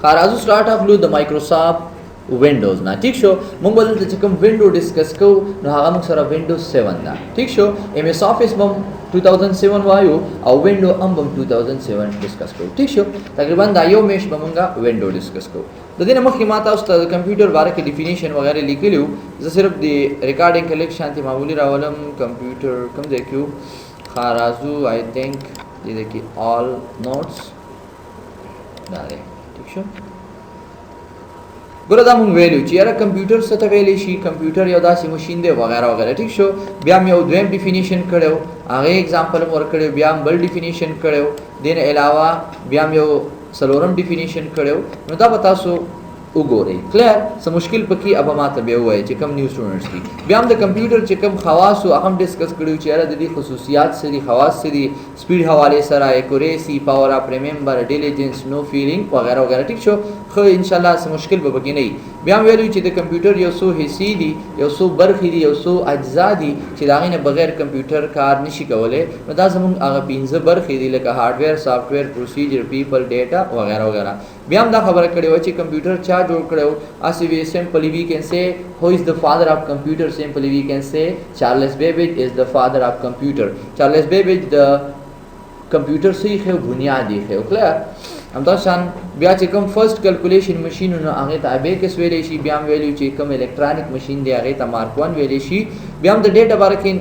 خارازو سٹارټ اف لو د مایکروسافټ وینډوز نه ٹھیک شو مونږ بدل ته کوم وینډو ډیسکس کو نو هغه موږ سره وینډوز 7 دا ٹھیک شو ایم ایس افیس بم 2007 وایو او وینډو هم بم 2007 ډیسکس کو ٹھیک شو تقریبا دا یو میش بمونږه وینډو ډیسکس کو د دې مخکې ما تاسو ته د کمپیوټر باره کې ډیفینیشن وغیرہ لیکلیو زه صرف د ریکارډینګ کلیکشن ته معمولی راولم کمپیوټر کوم ځای کې خارازو آی تھنک دې کې آل نوٹس دا دی ٹھیک شو ګوره دا مونږ ویلو چې یاره کمپیوټر څه ته ویلی شي کمپیوټر یو داسې ماشین دی وغیرہ وغیرہ ټیک شو بیا مې یو دویم ډیفینیشن کړی هغه اگزامپل مې ورکړی بیا هم بل ډیفینیشن کړی دین علاوه بیا مې یو څلورم ډیفینیشن کړی نو دا به تاسو وګورئ کلیر څه مشکل پکې اب ماته بیا وایي چې کم نیو سټوډنټس دي بیا هم د کمپیوټر چې کم خواص او هم ډیسکس کړو چې یاره د دې خصوصیات څه دي خواص څه دي سپیډ حواله سره ایکوریسی پاور اپ ریمبر ډیلیجنس نو فیلینګ وغیرہ وغیرہ ټیک شو خو ان شاء الله څه مشکل به پکې نه بیا ویلو چې د کمپیوټر یو څو حصے دي یو څو برخې دي یو څو اجزا دي چې دا غینه بغیر کمپیوټر کار نشي کولای نو دا زموږ هغه 15 برخې دي لکه هارډویر سافټویر پروسیجر پیپل ډیټا وغیرہ وغیرہ بیا هم دا خبره کړې و چې کمپیوټر چا جوړ کړو اسی وی سمپلی وی کین سے who is the father of computer simply we can say Charles Babbage is the father of computer Charles Babbage the computer سے خو بنیادی خو کلیر همدا شان بیا چې کوم فرست کیلکولیشن ماشینونه هغه ته ابیکس ویلې شي بیا ویلو چې کوم الکترونیک ماشین دی هغه ته مارک 1 ویلې شي بیا هم د ډیټا باره کې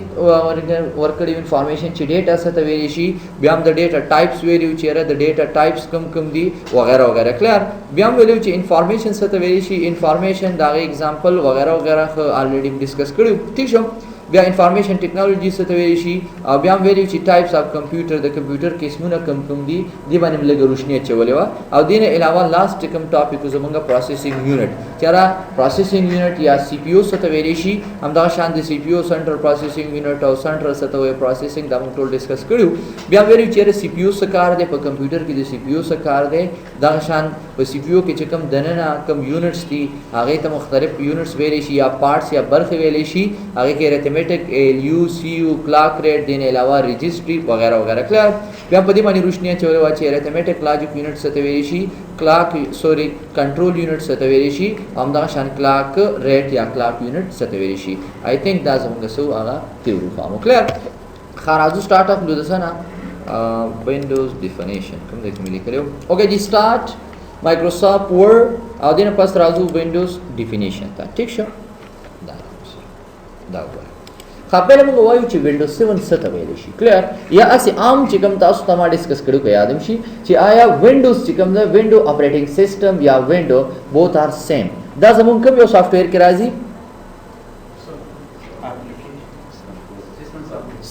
ورکړی انفارمیشن چې ډیټا څه ته ویلې شي بیا هم د ډیټا ټایپس ویلو چې را د ډیټا ټایپس کوم دي وغیرہ وغیرہ کلیر بیا هم ویلو چې انفارمیشن څه ته ویلې شي انفارمیشن دا ایگزامپل وغیرہ وغیرہ خو الریډي ډیسکس کړو ٹھیک شو بیا انفارمیشن ټیکنالوژي څه ته ویل شي او بیا هم ویل چې ټایپس اف کمپیوټر د کمپیوټر قسمونه کوم دي دی باندې لږه روشنی چولې و او دین علاوه لاست کوم ټاپک زمونږه پروسیسینګ یونټ چېرې پروسیسینګ یونټ یا سی پی یو څه ته ویل شي همدا شان د سی پی یو سنټرل پروسیسینګ یونټ او سنټرل څه ته وایي پروسیسینګ دا موږ ټول ډیسکس کړو بیا ویل چې سی پی یو څه کار دی په کمپیوټر کې د سی پی یو څه کار دی دا شان په سی پی یو کې چې کوم دننه کوم یونټس دي هغه ته مختلف یونټس ویل شي یا پارټس یا برخې ویل شي هغه کې ارثمټک ال یو سی یو کلاک ریټ دین علاوه رجسټری وغیرہ وغیرہ کلیر بیا په دې باندې روشنی چولې و چې ارثمټک لاجیک یونټ څه ته ویل شي کلاک سوري کنټرول یونټ څه ته ویل شي همدا شان کلاک ریټ یا کلاک یونټ څه ته ویل شي آی تھنک دا زموږ سو هغه تیوري فارم کلیر خارازو سٹارټ اف لودسنا وینډوز ډیفینیشن کوم ځای کې ملي کړو اوکے جی سٹارټ مایکروسافټ ورډ او دینه پس راځو وینډوز ډیفینیشن ته ټیک شو دا وایي خپل موږ وایو چې وینډوز 7 څه ته ویل شي کلیر یا اسی عام چې کوم تاسو ته ما ډیسکس کړو کو یادم شي چې آیا وینډوز چې کوم دا وینډو اپریټینګ سیستم یا وینډو بوث آر سیم دا زموږ کوم یو سافټویر کې راځي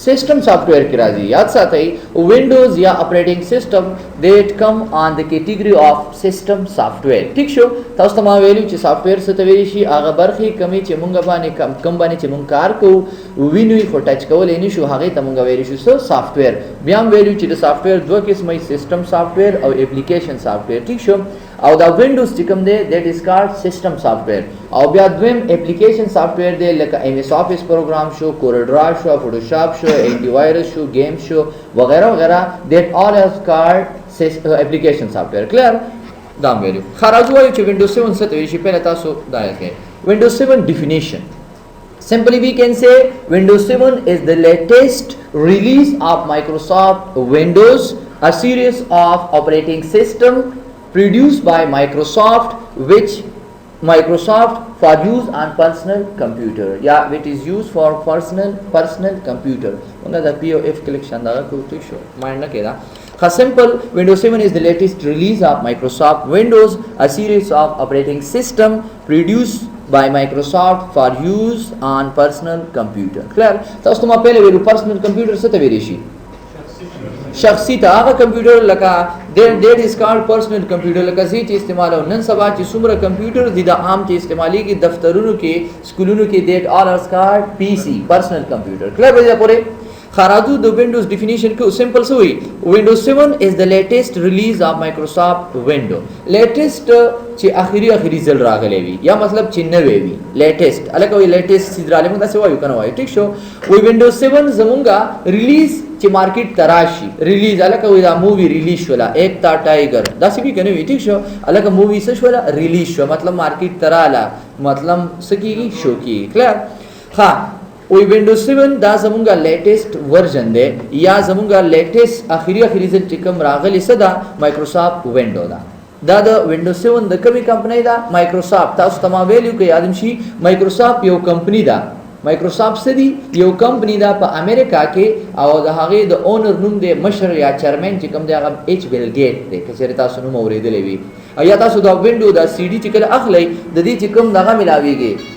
سیسٹم سافٹ ویئر کی راضی یاد ساتھ ونڈوز یا آپریٹنگ سسٹم دیٹ کم آن د کیٹیگری آف سیسٹم سافٹ ویئر ٹھیک شو تاسو ته ما ویلو چې سافٹ ویئر څه ته ویل شي هغه برخې کمی چې مونږ باندې کم باندې چې مونږ کار کوو وینوي خو ټچ کولای نه شو هغه ته مونږ ویل شو سافٹ ویئر بیا هم ویلو چې د سافٹ ویئر دوه قسمه سیسٹم سافٹ ویئر او اپلیکیشن سافٹ ویئر ټیک شو او دا وینډوز چې کوم دی دیٹ از کارډ سیسٹم سافٹ ویئر او بیا دویم اپلیکیشن سافٹ ویئر دی لکه ایم ایس افیس پروګرام شو کورل ډرا شو فوټوشاپ شو اینټي وایرس شو گیم شو وغیرہ وغیرہ دیٹ آل از کارډ اپلیکیشن سافٹ ویئر کلیر دام ویلو خارج وایو چې وینډوز 7 څه ته ویل شي پہله تاسو دا یې وینډوز 7 ډیفینیشن Simply we can say Windows 7 is the latest release of Microsoft Windows, a series of operating system produced by Microsoft, which Microsoft for use on personal computer. Yeah, which is used for personal computer. Unga the POF collection da ko to show. Mind na keda. Simple Windows 7 is the latest release of Microsoft Windows, a series of operating system produced by Microsoft for use on personal computer. Clear? تاسو ته ما پہلے ویلو personal computer څه ته ویل شي شخصي ته هغه کمپیوټر لکه دیٹ از کارډ پرسنل کمپیوټر لکه چې استعمالو نن سبا چې څومره کمپیوټر دي د عام چې استعمالي کې دفترونو کې سکولونو کې دیٹ آل از کارډ پی سی پرسنل کمپیوټر کلیئر دی پوره خارادو د وینډوز ډیفینیشن کو سمپل سوی وینډوز 7 از د لیټیسټ ریلیز اف مایکروسافت وینډو لیټیسټ چې اخیری ځل راغلی وي یا مطلب چې نوې وي لیټیسټ الکه وی لیټیسټ چې راغلی موږ تاسو وایو کنه وایو ټیک شو وی وینډوز 7 زمونږه ریلیز چې مارکیټ تراشي ریلیز الکه وی دا مووی ریلیز شولا ایک تا ټایګر دا سی کنه وی ټیک شو الکه مووی څه شولا ریلیز شو مطلب مارکیټ تراله مطلب سکیږي شو کی کلیر ها وی وینډوز 7 دا زمونږه لیټیسټ ورژن دی یا زمونږه لیټیسټ اخیری ځل چې کوم راغلی صدا مایکروسافت وینډو دا د وینډوز 7 د کومې کمپنۍ دا مایکروسافت تاسو ته ما ویلو کې یادم شي مایکروسافت یو کمپنی دا مایکروسافت سدي یو کمپنی دا په امریکا کې او د هغه د اونر نوم دی مشر یا چیرمن چې کوم دی هغه ایچ بیل ګیټ دی چې تاسو نوم اوریدلې وي یا تاسو دا وینډو دا سی ډي چې کله اخلي د دې چې کوم دغه ملاويږي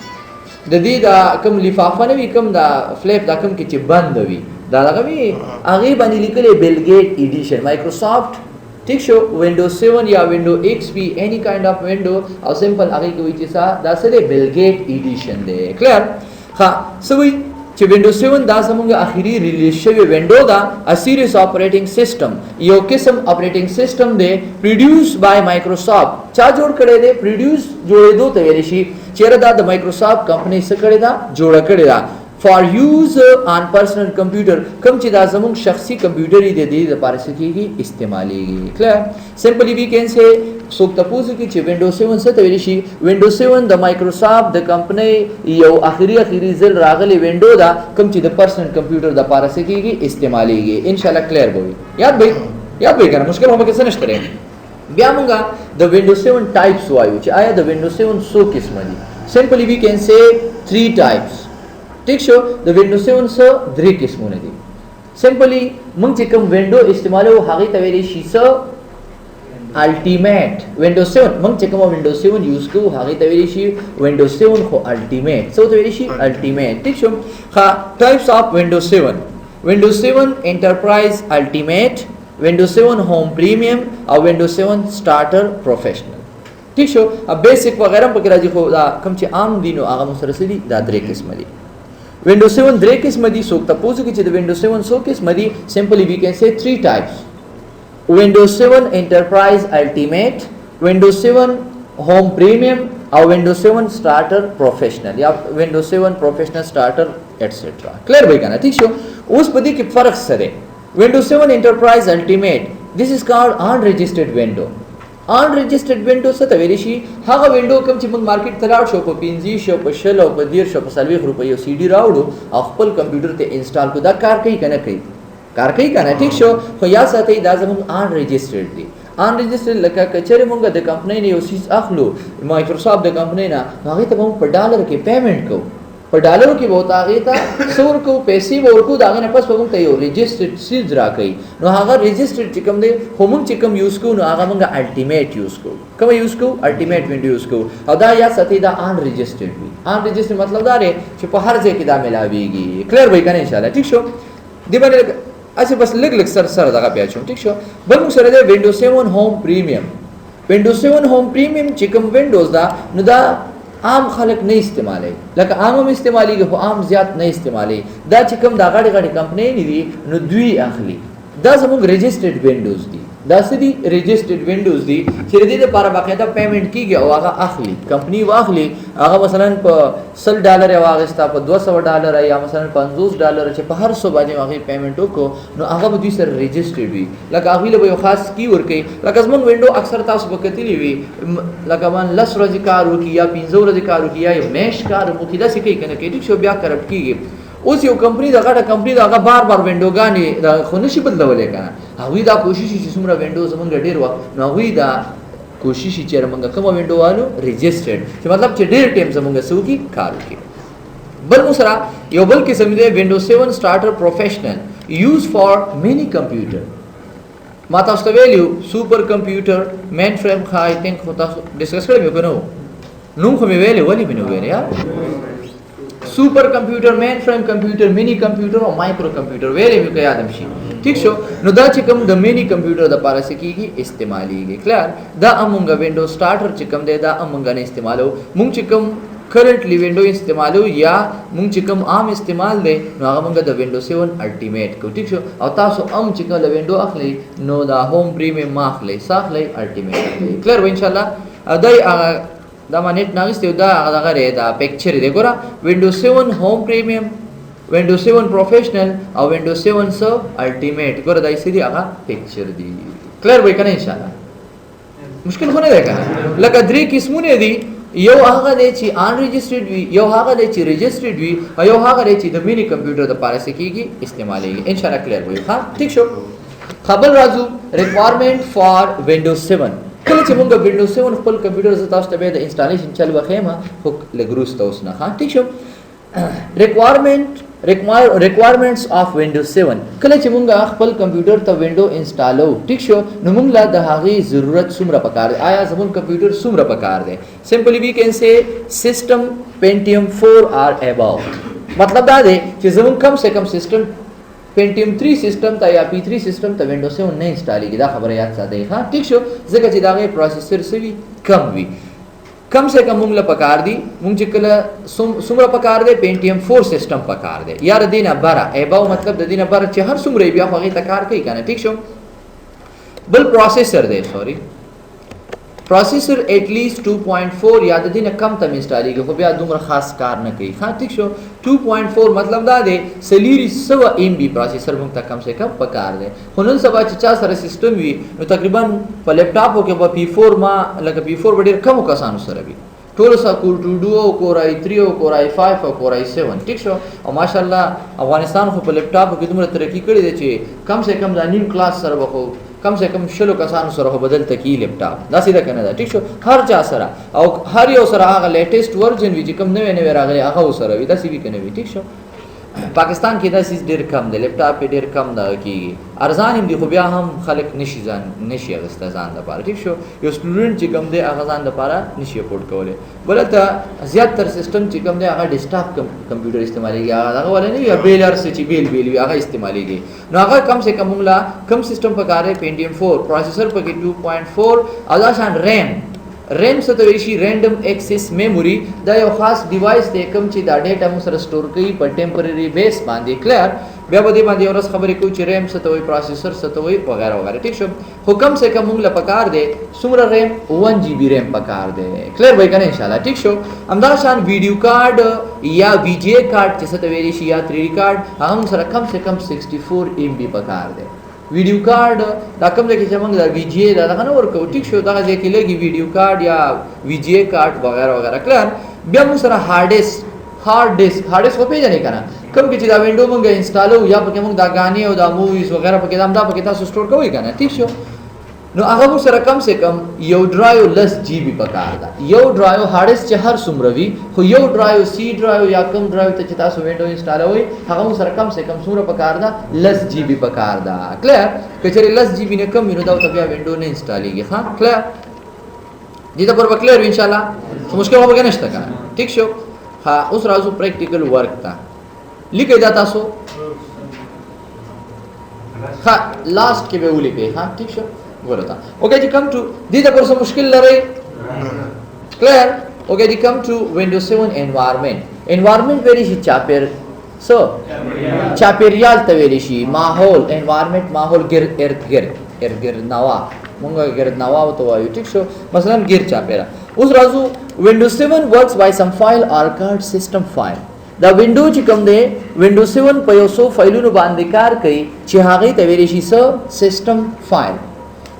د دې دا کوم لفافه نه وي کوم دا فلیپ دا کوم کې چې بند وي دا هغه وي هغه باندې لیکلې بیل ګیټ ایډیشن مایکروسافت ٹھیک شو وینډوز 7 یا وینډو ایکس پی اینی کائنډ اف وینډو او سمپل هغه کې وي چې دا سره بیل ګیټ ایډیشن دی کلیر ها سوي چې وینډوز 7 دا زموږ اخیری ریلیز شوی وینډو دا ا سیریز اپریټینګ سیستم یو قسم اپریټینګ سیستم دی پروډوس بای مایکروسافت چا جوړ کړی دی پروډوس جوړېدو ته ویل شي چیرې دا د مایکروسافت کمپنی څخه کړی دا جوړ کړی دا فار یوز آن پرسنل کمپیوټر کوم چې دا زموږ شخصي کمپیوټر دی د دې لپاره سکیږي استعماليږي کلیر سمپلی وی کین سے څوک تاسو کې چې وینډوز 7 څه ته ویل شي وینډوز 7 د مایکروسافت د کمپنی یو اخیری ځل راغلی وینډو دا کوم چې د پرسنل کمپیوټر د لپاره سکیږي استعماليږي ان شاء الله کلیر وي یاد به کنه مشکل هم کې څه نشته بیا موږ د وینډوز 7 ټایپس وایو چې آیا د وینډوز 7 څو قسم دي سمپلی وی کین سے 3 ټایپس ٹھیک شو د وینډوز 7 څه درې قسمونه دي سمپلی موږ چې کوم وینډو استعمالو هغه ته ویل شي څه الټیمیټ وینډوز 7 موږ چې کوم وینډوز 7 یوز کوو هغه ته ویل شي وینډوز 7 خو الټیمیټ څه ته ویل شي الټیمیټ ٹھیک شو ها ټایپس اف وینډوز 7 وینډوز 7 انټرپرایز الټیمیټ وینډوز 7 ہوم پریمیم او وینډوز 7 سٹارټر پروفیشنل ٹھیک شو اب بیسک وغیرہ پکې راځي خو دا کوم چې عام دي نو هغه مسره دي دا درې قسم دي وینډوز 7 درې قسم دي څوک تاسو کې چې د وینډوز 7 څو قسم دي سمپلی وی کین سے 3 ټایپس وینډوز 7 انټرپرایز الټیمیټ وینډوز 7 ہوم پریمیم او وینډوز 7 سٹارټر پروفیشنل یا وینډوز 7 پروفیشنل سٹارټر ایٹسټرا کلیر وای کنه ٹھیک شو اوس په دې کې فرق څه دی وینډوز 7 انټرپرایز الټیمیټ this is called unregistered window unregistered window څه ته ویل شي هغه وینډو کوم چې موږ مارکیټ ته لاړ شو په 15 شو په 60 او په 10 شو په 40 روپیو سی ډي راوړو او خپل کمپیوټر ته انسټال کو دا کار کوي کنه ټیک شو خو یا ساتي دا زموږ unregistered دي unregistered لکه کچره موږ د کمپنۍ نه یو سیس اخلو مایکروسافت د کمپنۍ نه هغه ته موږ په ډالر کې پیمنٹ کوو په ډالرو کې وو هغه ته څور کو پیسې ورکو دا نه پس موږ ته یو ريجسترډ سیز راکې نو هغه ريجسترډ چې کوم دی هم چې کوم یوز کو نو هغه موږ الټیمیټ یوز کو کوم یوز کو الټیمیټ وینډو یوز کو او دا یا ساتي دا ان ريجسترډ وي ان ريجسترډ مطلب دا دی چې په هر ځای کې دا ملاويږي کلیر وای کنه ان شاء الله ٹھیک شو دی باندې اسی بس لګ سر دغه بیا چون ټیک شو بل موږ سره د وینډوز 7 ہوم پریمیم وینډوز 7 ہوم پریمیم چې کوم وینډوز دا نو دا عام خلک نه استعمالي لکه عام هم استعمالي خو عام زیات نه استعمالي دا چې کوم دا غړي کمپنۍ نه دي نو دوی اخلي دا زموږ ريجسترډ وینډوز دي دا سدي ريجسترډ وینډوز دي چې د دې لپاره باقاعده پیمنٹ کیږي او هغه اخلي کمپنی واخلي هغه مثلا په $100 واغستا په $200 یا مثلا $50 چې په هر څه باندې هغه پیمنٹ وکړو نو هغه به دوی سره ريجسترډ وي لکه هغه له یو خاص کی ورکي لکه زمون وینډو اکثر تاسو وکتلی وي لکه من لس ورځې کار وکي یا 15 ورځې کار وکي یا میش کار وکي دا څه کوي کنه کې ټیک شو بیا کرپټ کیږي اوس یو کمپنی دا غټه کمپنی دا بار وینډوګانی دا خو نشي بدلولای کنه هغه دا کوشش چې څومره وینډوز موږ ډیر وخت نو هغه دا کوشش چې موږ کوم وینډو والو ريجسترډ چې مطلب چې ډیر ټیم زموږ سو کی کار وکي بل مسرا یو بل قسم دی وینډوز 7 سٹارټر پروفیشنل یوز فار مینی کمپیوټر ما تاسو ته ویلو سپر کمپیوټر مین فریم خای تھنک خو تاسو ډیسکس کړی مې کنو نو خو مې ویلې ولی مې نو ویلې یار سپر کمپیوټر مین فریم کمپیوټر مینی کمپیوټر او مایکرو کمپیوټر ویلې مې یادم شي ٹھیک شو نو دا چې کوم د مینی کمپیوټر د لپاره سکیږي استعماليږي کلیر دا امونګه وینډوز سٹارټر چې کوم دی دا امونګه نه استعمالو مونږ چې کوم کرنٹلی ونډو استعمالو یا مونږ چې کوم عام استعمال دی نو هغه مونږ د ونډو 7 الټیمیټ کو ټیک شو او تاسو هم چې کوم ونډو اخلي نو دا هوم پریمیم اخلي ساخلي الټیمیټ کلیر و ان شاء الله دای دا ما نیټ ناغستو دا هغه لري دا پکچر دی ګوره ونډو 7 هوم پریمیم ونډو 7 پروفیشنل او ونډو 7 سو الټیمیټ ګوره دای سړي هغه پکچر دی کلیر وای کنه ان شاء الله مشکل خو نه دی کنه لکه درې قسمونه دي یو هغه دی چې ان ريجسترډ وي یو هغه دی چې ريجسترډ وي او یو هغه دی چې د مینی کمپیوټر د پاره سکیږي استعمالېږي ان شاء الله کلیر وي ها ٹھیک شو خبر راځو ریکوایرمنٹ فار ونډوز 7 کله چې موږ ونډوز 7 خپل کمپیوټر ز تاسو ته به د انسټالیشن چل وخېما خو لګروس تاسو نه ها ٹھیک شو requirements of Windows 7 کله چې مونږ خپل کمپیوټر ته وینډو انسټالو ټیک شو نو مونږ لا د هغې ضرورت څومره پکار دی آیا زمون کمپیوټر څومره پکار دی سمپلی وی کین سے سیسټم پینټیم 4 اور اباو مطلب دا دی چې زمون کم سے کم سیسټم پینټیم 3 سیسټم ته یا پی 3 سیسټم ته وینډوز 7 نه انسټالیږي دا خبره یاد ساتئ ها ټیک شو ځکه چې دا غي پروسیسر سوي کم وي کم سے کم مونږ له پکار دی مونږ چې کله څومره پکار دی پینټیم 4 سیسټم پکار دی یار دینه بره ایباو مطلب د دینه بره چې هر څومره بیا خو هغه ته کار کوي کنه ټیک شو بل پروسیسر دی سوري پروسیسر ایٹ لیسٹ 2.4 یا د دینه کم تم انسټالیږي خو بیا دومره خاص کار نه کوي ها ټیک شو 2.4 مطلب دا دی سلیری 100 ام بی پروسیسر مونږ ته کم سے کم پکار دی خو نن سبا چې چا سره سیسټم وي نو تقریبا په لپټاپو کې په P4 ما لکه P4 ډېر کم کسانو سره وي ټول سا کور ټو ډو کورای 3 او کورای 5 او کورای 7 ټیک شو او ماشاءالله افغانستان خو په لپټاپ کې دومره ترقی کړې ده چې کم سے کم د نیم کلاس سره وخو کم سے کم شلو کسانو سره بدل تکی لپټاپ دا سیده کنه دا ټیک شو هر چا سره او هر یو سره هغه لیټیسټ ورژن وی چې کوم نوې راغلی هغه سره وی دا سی وی کنه وی ټیک شو پاکستان کې دا سیس ډیر کم دی لپټاپ ډیر کم دا کیږي ارزان هم دی خو بیا هم خلک نشي اغسته ځان د پاره ټیک شو یو سټوډنټ چې کم دی هغه ځان د پاره نشي افورډ کوله بلته زیات تر سیستم چې کم دی هغه ډیسکټاپ کمپیوټر استعمالېږي هغه ولې نه یا بیلر سي چې بیل هغه استعمالېږي نو هغه کم سے کم موږ لا کم سیستم پکاره پینټیم 4 پروسیسر پکې 2.4 ادا شان ریم څه ته ویل شي رینډم ایکسس میموري دا یو خاص ډیوایس دی کوم چې دا ډیټا مو سره سٹور کوي په ټیمپرری بیس باندې کلیر بیا به دې باندې ورس خبرې کوي چې ریم څه ته وایي پروسیسر څه ته وایي وغیرہ وغیرہ ټیک شو خو کم سے کم موږ له پکار دی څومره ریم 1 جی بی ریم پکار دی کلیر وای کنه ان شاء الله ټیک شو همدا شان ویډیو کارت یا وی جی کارت چې څه ته ویل شي یا 3D کارت هغه سره کم سے کم 64 ام بی پکار دی ویډیو کارت دا کوم ځای کې چې موږ دا وی جی دا نه ورکو ټیک شو دا ځای کې لګي ویډیو کارت یا وی جی کارت وغیرہ وغیرہ کلیر بیا موږ سره هارد ډیسک خو پیژنې کنه کوم کې چې دا وینډو موږ انسټالو یا پکې موږ دا غانې او دا موویز وغیرہ پکې دا پکې تاسو سٹور کوئ کنه ټیک شو نو هغه موږ سره کم سے کم یو ډرایو لس جی بی پکار دا یو ډرایو هارد ډیسک چې هر څومره وي خو یو ډرایو سی ډرایو یا کم ډرایو ته چې تاسو وینډو انسټالوي هغه موږ سره کم سے کم څومره پکار دا لس جی بی پکار دا کلیر کچره لس جی بی نه کم وینډو دا بیا وینډو نه انسټالیږي ها کلیر دې ته پر کلیر ان شاء الله څه مشکل وبګ نشته کنه ټیک شو ها اوس راځو پریکټیکل ورک تا لیکه دا تاسو ها لاست کې به ولیکئ ها ټیک شو ورته اوکے جی کم ټو دې ته پر څه مشکل لري کلیر اوکے جی کم ټو وینډوز 7 انوایرنمنت ویری شي چاپیر سو چاپیریال ته ویل شي ماحول انوایرنمنت ماحول ګرد نوا مونږه ګرد نوا او تو وایو ټیک شو مثلا ګیر چاپیرا اوس راځو وینډوز 7 ورکس بای سم فایل اور کارت سیستم فایل دا وینډو چې کوم دی وینډوز 7 په یو څو فایلونو باندې کار کوي چې هغه ته ویل شي سیستم فایل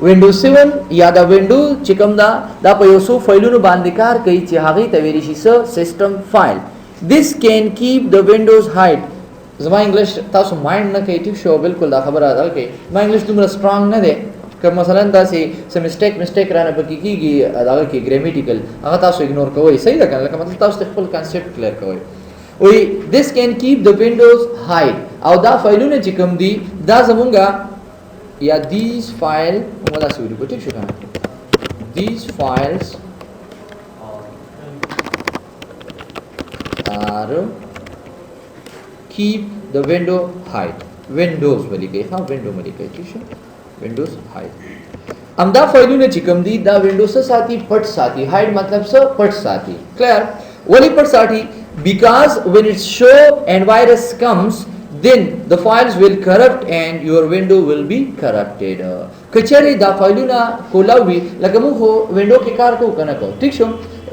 وینډوز 7 یا دا وینډو چې کوم دا په یو څو فایلونو باندې کار کوي چې هغه ته ویل شي سیستم فایل this can keep the windows hide زما انګلیش تاسو مایند نه کوي ټیک شو بالکل دا خبره ادا کوي ما انګلیش دومره سترونګ نه دی که مثلا دا سم مسټیک رانه پکې کیږي دا کې ګرامیټیکل هغه تاسو اګنور کوئ صحیح ده کنه لکه مطلب تاسو خپل کانسپټ کلیر کوئ وی this can keep the windows hide او دا فایلونه چې کوم دي دا زمونږه یا these file موږ دا سوي ټیک شو کنه these files are keep the window hide windows ولیکئ ها window ولیکئ ٹھیک شو windows hide همدا فایلونه چې کوم دي دا windows ساتي پټ ساتي hide مطلب څه پټ ساتي کلیر ولی پټ ساتي because when it show and virus comes then the files will corrupt and your window will be corrupted. کچری دا فایلونه کولاوي لکه موږ وینډو کې کار کوو کنه کو ٹھیک شو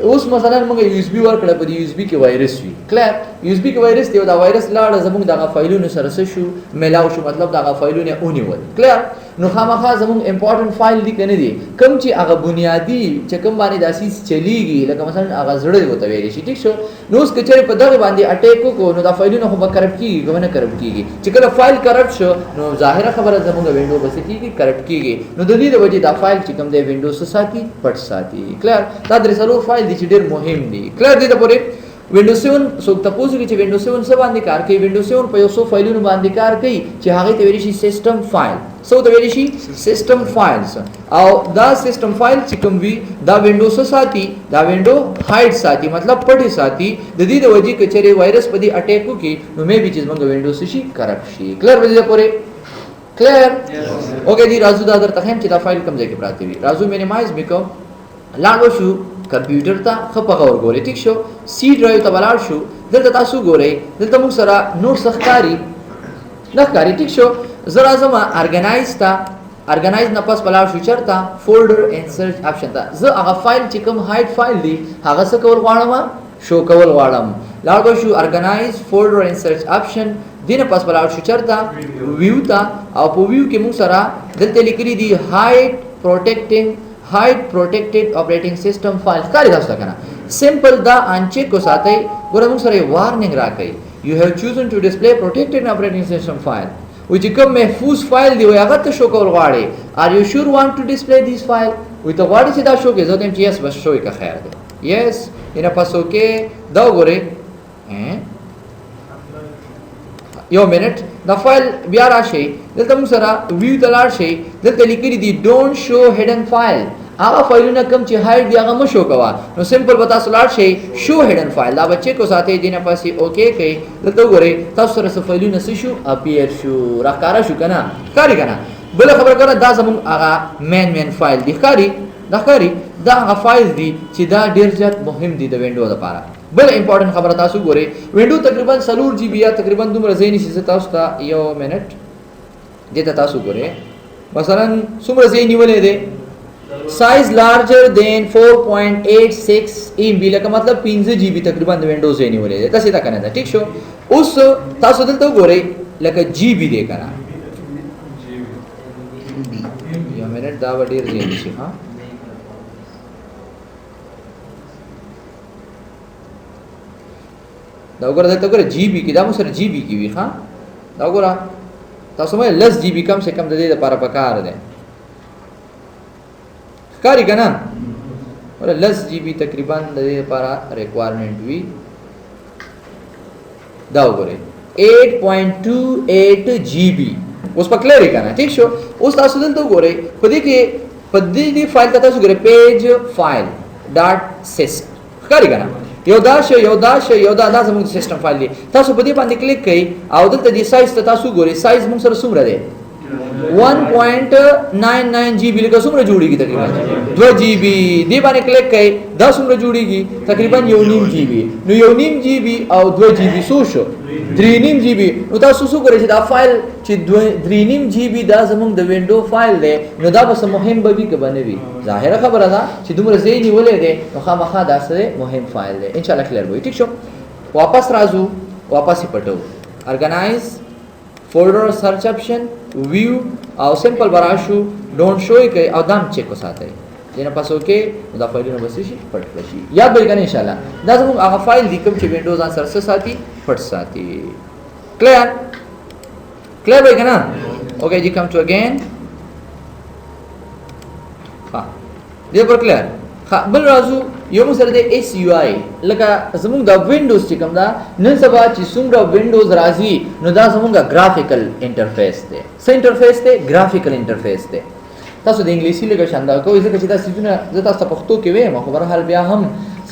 اوس مثلا موږ یو اس بي ورکړه په یو اس بي کې وایرس وي کلیر یو اس بي کې وایرس دی دا وایرس لاړ زموږ دغه فایلونو سره شو ملاو شو مطلب دغه فایلونه اونیول کلیر نو خامخا زموږ امپورټنت فایل دی کنه دی کوم چې هغه بنیادی چې کوم باندې داسې چلیږي لکه مثلا هغه زړه وته ویل شي ټیک شو نو اوس کچری په دغه باندې اٹیک وکړو نو دا فایلونه خو به کرپټ کیږي کنه کرپټ کیږي چې کله فایل کرپټ شو نو ظاهره خبره زموږ وینډو بس کیږي کرپټ کیږي نو د دې د وجې دا فایل چې کوم دی وینډوز ساتي پټ ساتي کلیر دا درې څلور فایل دي چې ډېر مهم دي کلیر دي د پورې وینډوز 7 سو تاسو کې چې وینډوز 7 څه باندې کار کوي وینډوز 7 په یو څو فایلونو باندې کار کوي چې هغه ته ویل شي سیستم فایل سو ته ویل شي سیستم فایلز او دا سیستم فایل چې کوم وی دا وینډوز ساتي دا وینډو هاید ساتي مطلب پټي ساتي د دې د وجې کچره وایرس په دې اٹیک وکي نو مې به چې موږ وینډوز شي کرپټ شي کلیر وځي پورې کلیر اوکے جی رازو دا درته هم چې دا فایل کوم ځای کې پراته وي رازو مینیمایز میکو لاړو شو کمپیوټر ته خپغه ورګورې ټیک شو سی ډرایو ته بلار شو دلته تاسو ګورئ دلته موږ سره نوټ سخکاری نخکاری ټیک شو زرا زما ارګنایز تا ارګنایز نه پس بلار شو چرته فولډر ان سرچ اپشن ته زه هغه فایل چې کوم هاید فایل دی هغه څه کول غواړم شو کول غواړم لاړو شو ارګنایز فولډر ان سرچ اپشن دینه پس بلار شو چرته ویو تا او په ویو کې موږ سره دلته لیکلي دي hide protected operating system files کاری تاسو کنه سمپل دا انچیک کو ساتي ګوره موږ سره وارننګ راکړي you have chosen to display protected operating system file وی چې کوم محفوظ فایل دی هغه ته شو کول غواړي are you sure want to display this file وی ته غواړي چې دا شو کې زه تم چې yes بس شوې کا خیر دی yes اینه پاسو کې دا وګوره یو منټ دا فایل بیا راشي دلته موږ سره ویو تلار شي دلته لیکلي دي ډونټ شو هډن فایل هغه فایلونه کوم چې هاید دی هغه مشو کوا نو سمپل بتا سولار شي شو هډن فایل دا بچي کو ساتي دینه پاسي اوکے کوي دلته وګورئ تاسو سره فایلونه شو اپیر شو راکارا شو کنه کاری کنه بل خبر کنه دا زمون هغه مین فایل دی کاری دا هغه فایل دی چې دا ډیر زیات مهم دي د وینډو لپاره بل امپورټنت خبره تاسو ګورئ وینډو تقریبا 3 جی بی یا تقریبا دومره ځای نشي تاسو ته یو منټ دته تاسو ګورئ مثلا څومره ځای نیولې ده سایز لارجر دین 4.86 MB لکه مطلب 15 جی بی تقریبا د وینډوز ځای نیولې ده تاسو دا کنه ده ٹھیک شو اوس تاسو دلته ګورئ لکه جی بی ده کنه یو منټ دا وړي ځای نشي ها دا وګوره دا وګوره جی بی کې دا مو سره جی بی کې وي ها دا وګوره تاسو مې لس جی بی کم سے کم د دې لپاره پکار ده کاری کنه ول لس جی بی تقریبا د دې لپاره ریکوایرمنٹ وی دا وګوره 8.28 جی بی اوس په کلیر کنه ٹھیک شو اوس تاسو دلته وګوره په دې کې په دې فایل ته تاسو وګوره پیج فایل ډاټ سیس کاری کنه یو دا زموږ سیستم فایل دی تاسو په دې باندې کلیک کړئ او دلته دی سایز ته تاسو ګورئ سایز موږ سره څومره دی 1.99 جی بی لکه څومره جوړیږي تقریبا 2 جی بی دی باندې کلیک کړئ دا څومره جوړیږي تقریبا 1.5 جی بی نو 1.5 جی بی او 2 جی بی څو شو 3.5 جی بی نو تاسو څه ګورئ چې دا فایل چې 3.5 جی بی دا زموږ د وینډو فایل دی نو دا به مهم به وي که به نه وي ظاهره خبره ده چې دومره ځای نیولې دی نو خامخا دا سره مهم فایل دی ان شاء الله کلیر وي ٹھیک شو واپس راځو واپس یې پټو ارګنایز فولډر سرچ اپشن ویو او سمپل براشو ډونټ شو کوي او دام چیک وساتئ دینه پاسو کې دا فایلونه بس شي پټ شي یاد به کنه ان شاء الله دا زموږ هغه فایل دی کوم چې وینډوز ان سره ساتي پټ ساتي کلیر به کنه اوکے جی کم ټو اگین ها دې پر کلیر بل راځو یو مسله د اس یو آی لکه زموږ د وینډوز چې کوم دا نن سبا چې څومره وینډوز راځي نو دا زموږ ګرافیکل انټرفیس دی څه انټرفیس دی ګرافیکل انټرفیس دی تاسو د انګلیسي لږه شاندا کوئ ځکه چې دا سیزونه زه تاسو په پښتو کې وایم خو بهرحال بیا هم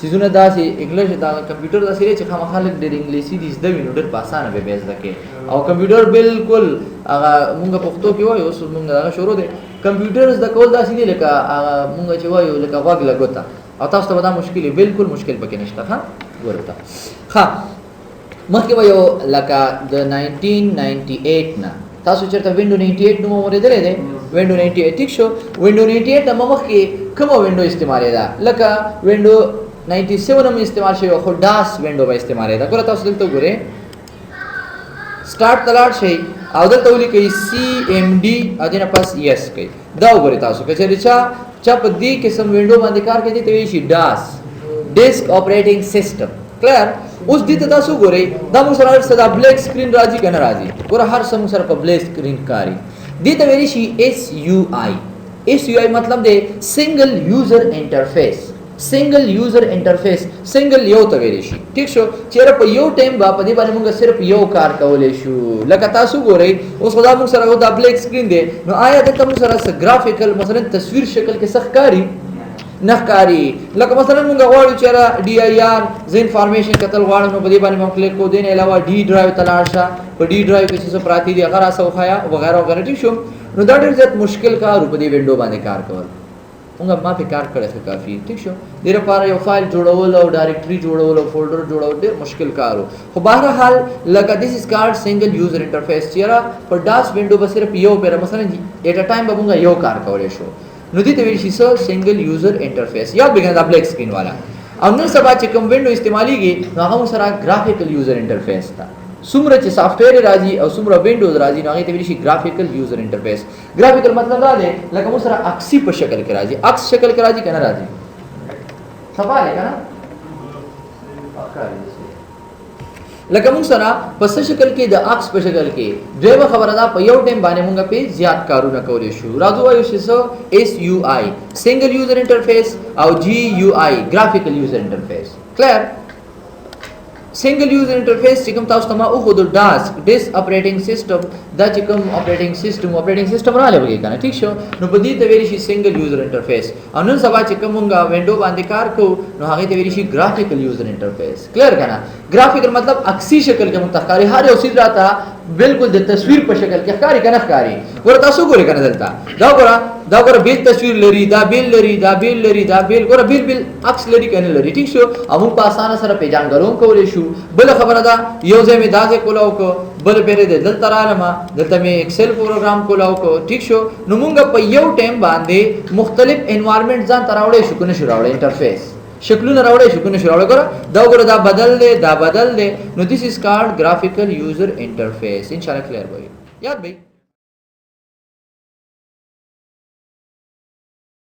سیزونه داسې انګلیش دا کمپیوټر داسې دی چې خامخا لږ ډېر انګلیسي دي زده وي نو ډېر په اسانه به یې زده کړي او کمپیوټر بالکل هغه مونږ پښتو کې وایو اوس مونږ هغه شروع دی کمپیوټر زده کول داسې دی لکه هغه مونږ چې وایو لکه غوږ لګوتا او تاسو ته دا مشکل بالکل مشکل پکې نشته ها ورته ها مخکې به یو لکه د 1998 نه تاسو چېرته وینډو 98 نوم اورېدلی دی وینډو 98 ټیک شو وینډو 98 نه مخکې کومه وینډو استعمالېده لکه وینډو 97 هم استعمال شوی خو ډاس وینډو به استعمالېده ګوره تاسو دلته ګورئ سٹارټ ته لاړ شئ او دلته ولیکئ CMD او دې نه پس یس کوئ دا وګورئ تاسو که چېرې چا په دې قسم وینډو باندې کار کوي دې ته ویل شي ډاس ډیسک اپریټنګ سیسټم کلیر اوس دې ته تاسو ګورئ دا موږ سره هر څه دا بلیک سکرین راځي که نه راځي ګوره هر څه موږ سره په بلیک سکرین کاري دې ته ویلی شي SUI مطلب دی سنگل یوزر انټرفیس سنگل یوزر انټرفیس سنگل یو ته ویلی شي ټیک شو چېرې په یو ټایم به په دې باندې موږ صرف یو کار کولی شو لکه تاسو ګورئ اوس خو دا موږ سره دا بلیک سکرین دی نو آیا دلته موږ سره څه ګرافیکل مثلا تصویر شکل کې څه ښکاري نه ښکاري لکه مثلا موږ غواړو چې DIR زه انفارمیشن کتل غواړم نو په دې باندې موږ کلیک کوو دې نه علاوه D ډرایو ته لاړ شه په D ډرایو کې څه پراتی دي هغه راسه وښایه وغیره وغیره ټیک شو نو دا ډېر زیات مشکل کار په دې وینډو باندې کار کول موږ ما پې کار کړی ښه کافي ټیک شو دې لپاره یو فایل جوړول او ډایرکټري جوړول او فولډر جوړول ډېر مشکل کار و خو بهرحال لکه دیس از کارډ سنگل یوزر انټرفیس چېرې په ډاس وینډو به صرف یو پیره مثلا ایټ ا ټایم به موږ یو کار کولی شو نو دې ته ویل شي سنگل یوزر انټرفیس یا بګنه د بلیک سکرین والا او نن سبا چې کوم وینډو استعمالېږي نو هغه سره ګرافیکل یوزر انټرفیس ده څومره چې سافټویر راځي او څومره وینډوز راځي نو هغې ته ویل شي ګرافیکل یوزر انټرفیس ګرافیکل مطلب دا دی لکه موږ سره عکسي په شکل کې راځي عکس شکل کې راځي که نه راځي صفا دی که نه لکه موږ سره په څه شکل کې د عکس په شکل کې دویمه خبره ده په یو ټایم باندې موږ پې زیات کارونه کولی شو راځو وایو چې SUI سنگل یوزر انټرفیس او GUI ګرافیکل یوزر انټرفیس کلیر سنگل یوزر انټرفیس چې کوم تاسو ته ما وښودو ډیسک اپریټنګ سیسټم دا چې کوم اپریټنګ سیسټم راغلی وګورئ که نه ټیک شو نو په دې ته ویلی شي سنگل یوزر انټرفیس او نن سبا چې کوم موږ وینډو باندې کار کوو نو هغې ته ویلی شي ګرافیکل یوزر انټرفیس کلیر که نه ګرافیکل مطلب عکسي شکل کې موږ ته ښکاري هر یو څیز راته بالکل د تصویر په شکل کې ښکاري که نه ښکاري ګوره تاسو ګورئ که نه دلته دا ګوره بیل تصویر لري دا بیل لري دا بیل لري دا بیل ګوره بیل عکس لري که نه لري ټیک شو او موږ په اسانه سره پیژانګرو هم کولی شو بله خبره ده یو ځای مې دا ځای کولاو که بل پیرې دی دلته رالمه دلته مې ایکسل پروګرام کولاو که ټیک شو نو موږ په یو ټایم باندې مختلف انوایرمنټ ځان ته راوړی شو که نه شو راوړی انټرفیس شکلونه راوړی شو که نه شو راوړی ګوره دا بدل دی نو دیس از کارډ ګرافیکل یوزر انټرفیس انشاءالله کلیر به وي یاد به